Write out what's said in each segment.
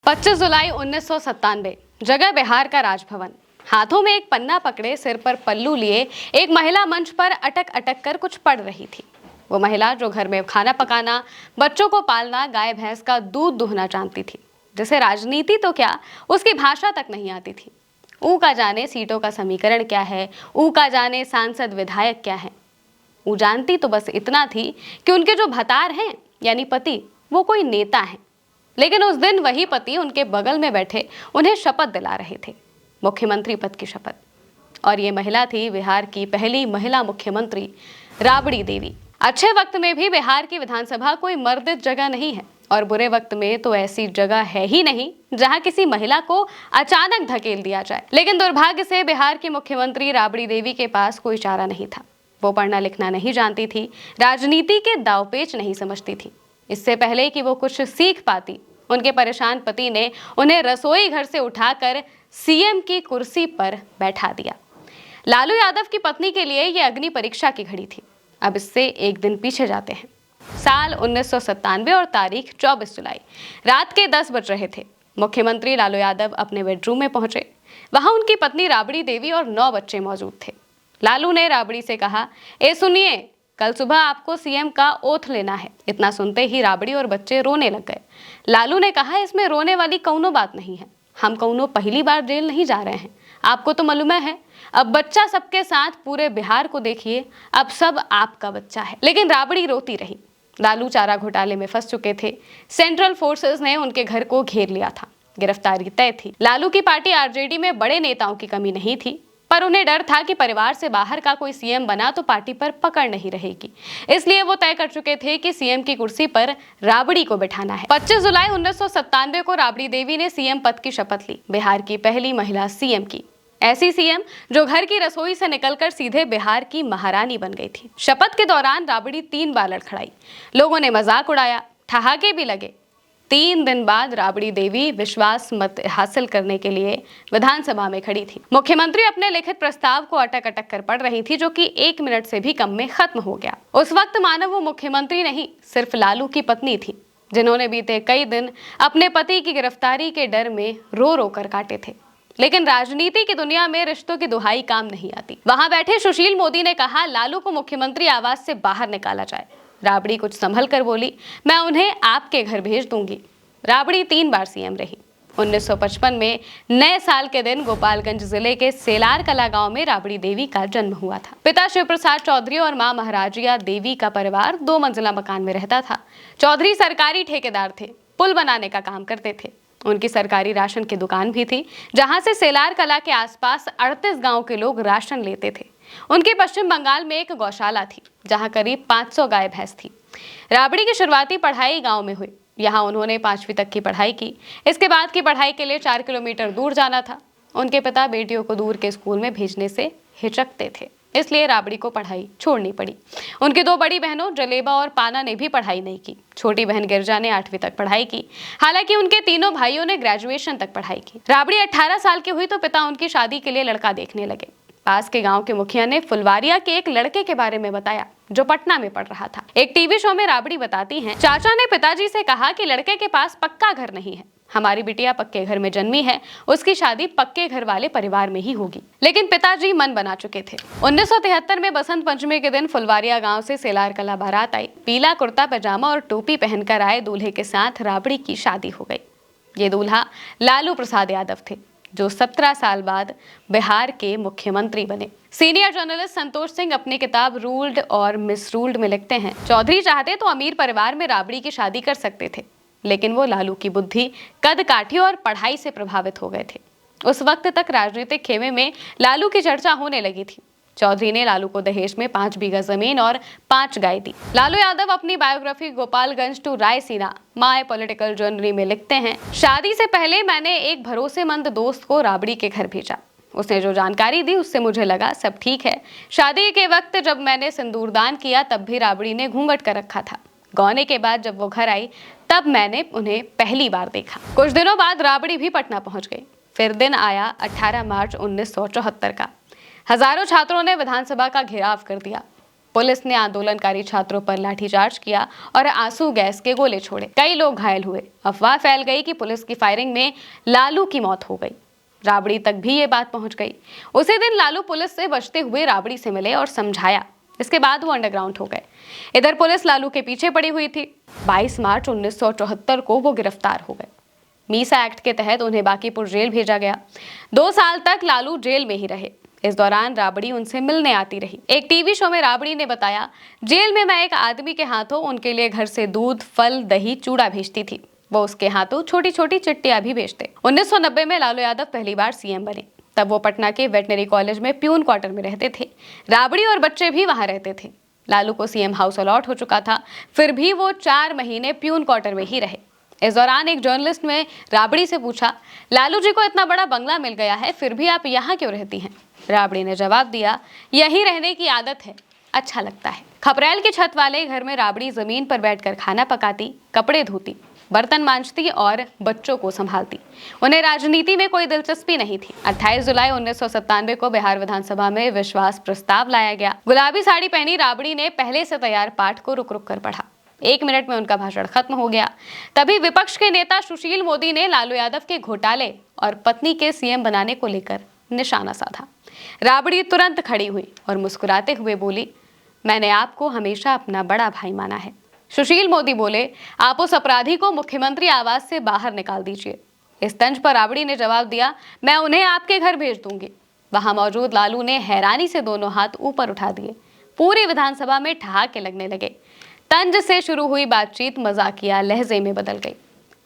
25 जुलाई 1997, जगह बिहार का राजभवन। हाथों में एक पन्ना पकड़े, सिर पर पल्लू लिए एक महिला मंच पर अटक अटक कर कुछ पढ़ रही थी। वो महिला जो घर में खाना पकाना, बच्चों को पालना, गाय भैंस का दूध दूहना जानती थी, जिसे राजनीति तो क्या, उसकी भाषा तक नहीं आती थी। ऊ का जाने सीटों का समीकरण क्या है, ऊ का जाने सांसद विधायक क्या है। वो जानती तो बस इतना थी कि उनके जो भतार हैं यानी पति, वो कोई नेता है। लेकिन उस दिन वही पति उनके बगल में बैठे उन्हें शपथ दिला रहे थे, मुख्यमंत्री पद की शपथ। और ये महिला थी बिहार की पहली महिला मुख्यमंत्री राबड़ी देवी। अच्छे वक्त में भी बिहार की विधानसभा कोई मर्दित जगह नहीं है, और बुरे वक्त में तो ऐसी जगह है ही नहीं जहां किसी महिला को अचानक धकेल दिया जाए। लेकिन दुर्भाग्य से बिहार की मुख्यमंत्री राबड़ी देवी के पास कोई चारा नहीं था। वो पढ़ना लिखना नहीं जानती थी, राजनीति के दावपेच नहीं समझती थी। इससे पहले कि वो कुछ सीख पाती, उनके परेशान पति ने उन्हें रसोई घर से उठाकर सीएम की कुर्सी पर बैठा दिया। लालू यादव की पत्नी के लिए ये अग्नि परीक्षा की घड़ी थी। अब इससे एक दिन पीछे जाते हैं। साल 1997 और तारीख 24 जुलाई, रात के 10 बज रहे थे। मुख्यमंत्री लालू यादव अपने बेडरूम में पहुंचे। वहां उनकी पत्नी राबड़ी देवी और 9 बच्चे मौजूद थे। लालू ने राबड़ी से कहा, ए सुनिए, कल सुबह आपको सीएम का ओथ लेना है। इतना सुनते ही राबड़ी और बच्चे रोने लग गए। लालू ने कहा, इसमें रोने वाली कौनो बात नहीं है, हम कौनो पहली बार जेल नहीं जा रहे हैं, आपको तो मालूम है। अब बच्चा सबके साथ पूरे बिहार को देखिए, अब सब आपका बच्चा है। लेकिन राबड़ी रोती रही। लालू चारा घोटाले में फंस चुके थे। सेंट्रल फोर्सेस ने उनके घर को घेर लिया था। गिरफ्तारी तय थी। लालू की पार्टी आरजेडी में बड़े नेताओं की कमी नहीं थी, पर उन्हें डर था कि परिवार से बाहर का कोई सीएम बना तो पार्टी पर पकड़ नहीं रहेगी। इसलिए वो तय कर चुके थे कि सीएम की कुर्सी पर राबड़ी को बिठाना है। 25 जुलाई 1997 को राबड़ी देवी ने सीएम पद की शपथ ली, बिहार की पहली महिला सीएम की। ऐसी सीएम जो घर की रसोई से निकलकर सीधे बिहार की महारानी बन गई थी। शपथ के दौरान राबड़ी 3 बार लड़खड़ाई। लोगों ने मजाक उड़ाया, ठहाके भी लगे। 3 दिन बाद राबड़ी देवी विश्वास मत हासिल करने के लिए विधानसभा में खड़ी थी। मुख्यमंत्री अपने लिखित प्रस्ताव को अटक अटक कर पढ़ रही थी, जो कि 1 मिनट से भी कम में खत्म हो गया। उस वक्त मानो वो मुख्यमंत्री नहीं, सिर्फ लालू की पत्नी थी, जिन्होंने बीते कई दिन अपने पति की गिरफ्तारी के डर में रो रो कर काटे थे। लेकिन राजनीति की दुनिया में रिश्तों की दुहाई काम नहीं आती। वहां बैठे सुशील मोदी ने कहा, लालू को मुख्यमंत्री आवास से बाहर निकाला जाए। राबड़ी कुछ संभल कर बोली, मैं उन्हें आपके घर भेज दूंगी। राबड़ी 3 बार सीएम रही। 1955 में नए साल के दिन गोपालगंज जिले के सेलार कला गांव में राबड़ी देवी का जन्म हुआ था। पिता शिव प्रसाद चौधरी और मां महाराजिया देवी का परिवार 2 मंजिला मकान में रहता था। चौधरी सरकारी ठेकेदार थे, पुल बनाने का काम करते थे। उनकी सरकारी राशन की दुकान भी थी, जहां से सेलार कला के आसपास 38 गांव के लोग राशन लेते थे। उनकी पश्चिम बंगाल में एक गौशाला थी, जहां करीब 500 गाय भैंस थी। राबड़ी की शुरुआती पढ़ाई गांव में हुई। यहाँ उन्होंने 5वीं तक की पढ़ाई की। इसके बाद की पढ़ाई के लिए 4 किलोमीटर दूर जाना था। उनके पिता बेटियों को दूर के स्कूल में भेजने से हिचकते थे, इसलिए राबड़ी को पढ़ाई छोड़नी पड़ी। उनकी 2 बड़ी बहनों जलेबा और पाना ने भी पढ़ाई नहीं की। छोटी बहन गिरजा ने 8वीं तक पढ़ाई की। हालांकि उनके तीनों भाइयों ने ग्रेजुएशन तक पढ़ाई की। राबड़ी 18 साल की हुई तो पिता उनकी शादी के लिए लड़का देखने लगे। पास के गांव के मुखिया ने फुलवारिया के एक लड़के के बारे में बताया, जो पटना में पढ़ रहा था। एक टीवी शो में राबड़ी बताती हैं, चाचा ने पिताजी से कहा कि लड़के के पास पक्का घर नहीं है, हमारी बिटिया पक्के घर में जन्मी है, उसकी शादी पक्के घर वाले परिवार में ही होगी। लेकिन पिताजी मन बना चुके थे। 1973 में बसंत पंचमी के दिन फुलवारिया गांव से सेलार कला बारात आई। पीला कुर्ता पैजामा और टोपी पहनकर आए दूल्हे के साथ राबड़ी की शादी हो गई। ये दूल्हा लालू प्रसाद यादव थे, जो 17 साल बाद बिहार के मुख्यमंत्री बने। सीनियर जर्नलिस्ट संतोष सिंह अपनी किताब रूल्ड और मिसरूल्ड में लिखते हैं, चौधरी चाहते तो अमीर परिवार में राबड़ी की शादी कर सकते थे, लेकिन वो लालू की बुद्धि, कद काठी और पढ़ाई से प्रभावित हो गए थे। उस वक्त तक राजनीतिक खेमे में लालू की चर्चा होने लगी थी। चौधरी ने लालू को दहेज में 5 बीघा जमीन और 5 गाय दी। लालू यादव अपनी biography Gopalganj to Raisina my political journey में लिखते हैं, शादी से पहले मैंने एक भरोसेमंद दोस्त को राबड़ी के घर भेजा। उसने जो जानकारी दी उससे मुझे लगा सब ठीक है। शादी के वक्त जब मैंने सिंदूरदान किया तब भी राबड़ी ने घूंघट कर रखा था। गौने के बाद जब वो घर आई तब मैंने उन्हें पहली बार देखा। कुछ दिनों बाद राबड़ी भी पटना पहुंच गई। फिर दिन आया 18 मार्च 1974 का। हजारों छात्रों ने विधानसभा का घेराव कर दिया। पुलिस ने आंदोलनकारी छात्रों पर लाठीचार्ज किया और आंसू गैस के गोले छोड़े। कई लोग घायल हुए। अफवाह फैल गई कि पुलिस की फायरिंग में लालू की मौत हो गई। राबड़ी तक भी ये बात पहुंच गई। उसी दिन लालू पुलिस से बचते हुए राबड़ी से मिले और समझाया। इसके बाद वो अंडरग्राउंड हो गए। इधर पुलिस लालू के पीछे पड़ी हुई थी। 22 मार्च 1974 को वो गिरफ्तार हो गए। मीसा एक्ट के तहत उन्हें बांकीपुर जेल भेजा गया। 2 साल तक लालू जेल में ही रहे। इस दौरान राबड़ी उनसे मिलने आती रही। एक टीवी शो में राबड़ी ने बताया, जेल में मैं एक आदमी के हाथों उनके लिए घर से दूध, फल, दही, चूड़ा भेजती थी। वो उसके हाथों छोटी छोटी चिट्ठियां भी भेजते। 1990 में लालू यादव पहली बार सीएम बने। तब वो पटना के वेटनरी कॉलेज में प्यून क्वार्टर में रहते थे। राबड़ी और बच्चे भी वहां रहते थे। लालू को सीएम हाउस अलॉट हो चुका था, फिर भी वो 4 महीने प्यून क्वार्टर में ही रहे। इस दौरान एक जर्नलिस्ट ने राबड़ी से पूछा, लालू जी को इतना बड़ा बंगला मिल गया है, फिर भी आप यहाँ क्यों रहती हैं? राबड़ी ने जवाब दिया, यही रहने की आदत है, अच्छा लगता है। खपरेल की छत वाले घर में राबड़ी जमीन पर बैठकर खाना पकाती, कपड़े धोती, बर्तन मांजती और बच्चों को संभालती। उन्हें राजनीति में कोई दिलचस्पी नहीं थी। 28 जुलाई 1997 को बिहार विधानसभा में विश्वास प्रस्ताव लाया गया। गुलाबी साड़ी पहनी राबड़ी ने पहले से तैयार पाठ को रुक रुक कर पढ़ा। 1 मिनट में उनका भाषण खत्म हो गया। तभी विपक्ष के नेता सुशील मोदी ने लालू यादव के घोटाले और पत्नी के सीएम बनाने को लेकर निशाना साधा। राबड़ी तुरंत खड़ी हुई और मुस्कुराते हुए बोली, मैंने आपको हमेशा अपना बड़ा भाई माना है। सुशील मोदी बोले, आप उस अपराधी को मुख्यमंत्री आवास से बाहर निकाल दीजिए। इस तंज पर राबड़ी ने जवाब दिया, मैं उन्हें आपके घर भेज दूंगी। वहां मौजूद लालू ने हैरानी से दोनों हाथ ऊपर उठा दिए। पूरी विधानसभा में ठहाके लगने लगे। तंज से शुरू हुई बातचीत मजाकिया लहजे में बदल गई।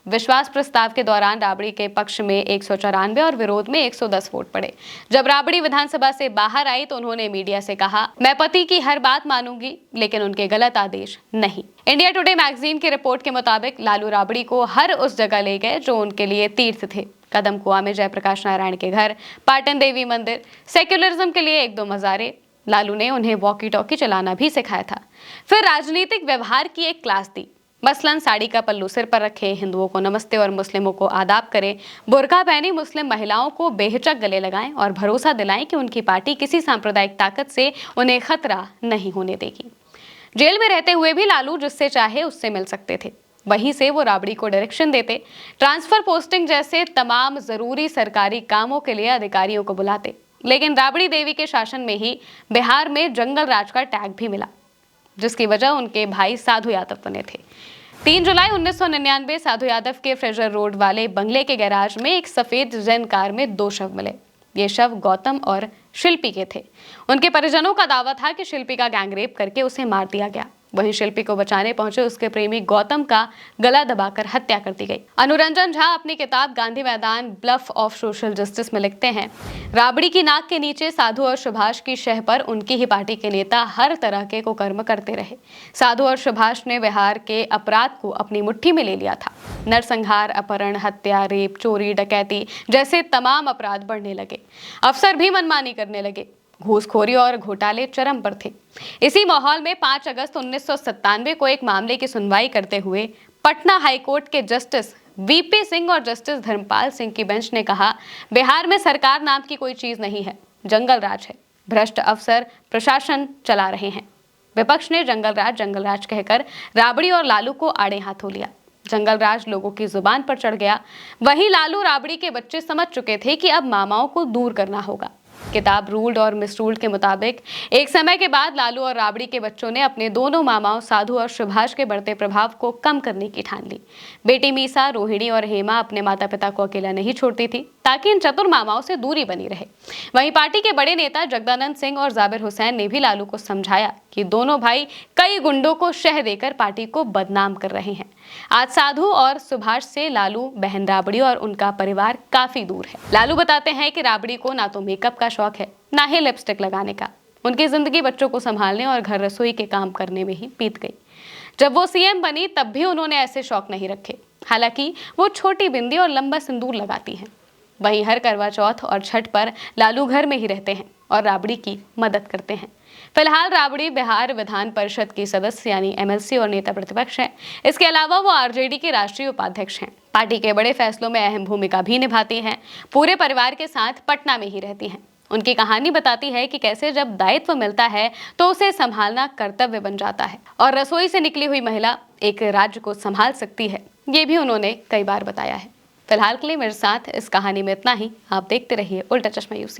विश्वास प्रस्ताव के दौरान राबड़ी के पक्ष में 194 और विरोध में 110 वोट पड़े। जब राबड़ी विधानसभा से बाहर आई तो उन्होंने मीडिया से कहा, मैं पति की हर बात मानूंगी, लेकिन उनके गलत आदेश नहीं। इंडिया टुडे मैगजीन की रिपोर्ट के मुताबिक लालू राबड़ी को हर उस जगह ले गए जो उनके लिए तीर्थ थे। कदम कुआं में जयप्रकाश नारायण के घर, पाटन देवी मंदिर, सेक्युलरिज्म के लिए 1-2 मजारे। लालू ने उन्हें वॉकी टॉकी चलाना भी सिखाया था। फिर राजनीतिक व्यवहार की एक क्लास दी। मसलन साड़ी का पल्लू सिर पर रखें, हिंदुओं को नमस्ते और मुस्लिमों को आदाब करें, बुर्का पहनी मुस्लिम महिलाओं को बेहिचक गले लगाएं और भरोसा दिलाएं कि उनकी पार्टी किसी सांप्रदायिक ताकत से उन्हें खतरा नहीं होने देगी। जेल में रहते हुए भी लालू जिससे चाहे उससे मिल सकते थे। वहीं से वो राबड़ी को डायरेक्शन देते, ट्रांसफर पोस्टिंग जैसे तमाम जरूरी सरकारी कामों के लिए अधिकारियों को बुलाते। लेकिन राबड़ी देवी के शासन में ही बिहार में जंगल राज का टैग भी मिला, जिसकी वजह उनके भाई साधु यादव बने थे। 3 जुलाई 1999 साधु यादव के फ्रेजर रोड वाले बंगले के गैराज में एक सफेद जेन कार में 2 शव मिले। ये शव गौतम और शिल्पी के थे। उनके परिजनों का दावा था कि शिल्पी का गैंगरेप करके उसे मार दिया गया। वहीं शिल्पी को बचाने पहुंचे उसके प्रेमी गौतम का गला दबाकर हत्या कर दी गई। अनुरंजन झा अपनी किताब गांधी मैदान ब्लफ ऑफ सोशल जस्टिस में लिखते हैं, राबड़ी की नाक के नीचे साधु और सुभाष की शह पर उनकी ही पार्टी के नेता हर तरह के कुकर्म करते रहे। साधु और सुभाष ने बिहार के अपराध को अपनी मुट्ठी में ले लिया था। नरसंहार, अपहरण, हत्या, रेप, चोरी, डकैती जैसे तमाम अपराध बढ़ने लगे। अफसर भी मनमानी करने लगे। घूसखोरी और घोटाले चरम पर थे। इसी माहौल में 5 अगस्त 1997 को एक मामले की सुनवाई करते हुए पटना हाईकोर्ट के जस्टिस वीपी सिंह और जस्टिस धर्मपाल सिंह की बेंच ने कहा, बिहार में सरकार नाम की कोई चीज नहीं है, जंगल राज है। भ्रष्ट अफसर प्रशासन चला रहे हैं। विपक्ष ने जंगल राज कहकर राबड़ी और लालू को आड़े हाथों लिया। जंगल राज लोगों की जुबान पर चढ़ गया। वहीं लालू राबड़ी के बच्चे समझ चुके थे कि अब मामाओं को दूर करना होगा। किताब रूल्ड और मिसरूल्ड के मुताबिक एक समय के बाद लालू और राबड़ी के बच्चों ने अपने दोनों मामाओं साधु और सुभाष के बढ़ते प्रभाव को कम करने की ठान ली। बेटी मीसा, रोहिणी और हेमा अपने माता पिता को अकेला नहीं छोड़ती थी ताकि इन चतुर मामाओं से दूरी बनी रहे। वहीं पार्टी के बड़े नेता जगदानंद सिंह और जाबिर हुसैन ने भी लालू को समझाया कि दोनों भाई कई गुंडों को शह देकर पार्टी को बदनाम कर रहे हैं। आज साधु और सुभाष से लालू, बहन राबड़ी और उनका परिवार काफी दूर है। लालू बताते हैं कि राबड़ी को ना तो मेकअप का शौक है, ना ही लिपस्टिक लगाने का। उनकी जिंदगी बच्चों को संभालने और घर रसोई के काम करने में ही बीत गई। जब वो सीएम बनी तब भी उन्होंने ऐसे शौक नहीं रखे। हालांकि वो छोटी बिंदी और लंबा सिंदूर लगाती हैं। वहीं हर करवा चौथ और छठ पर लालू घर में ही रहते हैं और राबड़ी की मदद करते हैं। फिलहाल राबड़ी बिहार विधान परिषद की सदस्य यानी एमएलसी और नेता प्रतिपक्ष हैं। इसके अलावा वो आरजेडी के राष्ट्रीय उपाध्यक्ष हैं। पार्टी के बड़े फैसलों में अहम भूमिका भी निभाती हैं। पूरे परिवार के साथ पटना में ही रहती हैं उनकी कहानी बताती है कि कैसे जब दायित्व मिलता है तो उसे संभालना कर्तव्य बन जाता है और रसोई से निकली हुई महिला एक राज्य को संभाल सकती है। ये भी उन्होंने कई बार बताया है। फिलहाल के लिए मेरे साथ इस कहानी में इतना ही। आप देखते रहिए उल्टा चश्मा यूसी।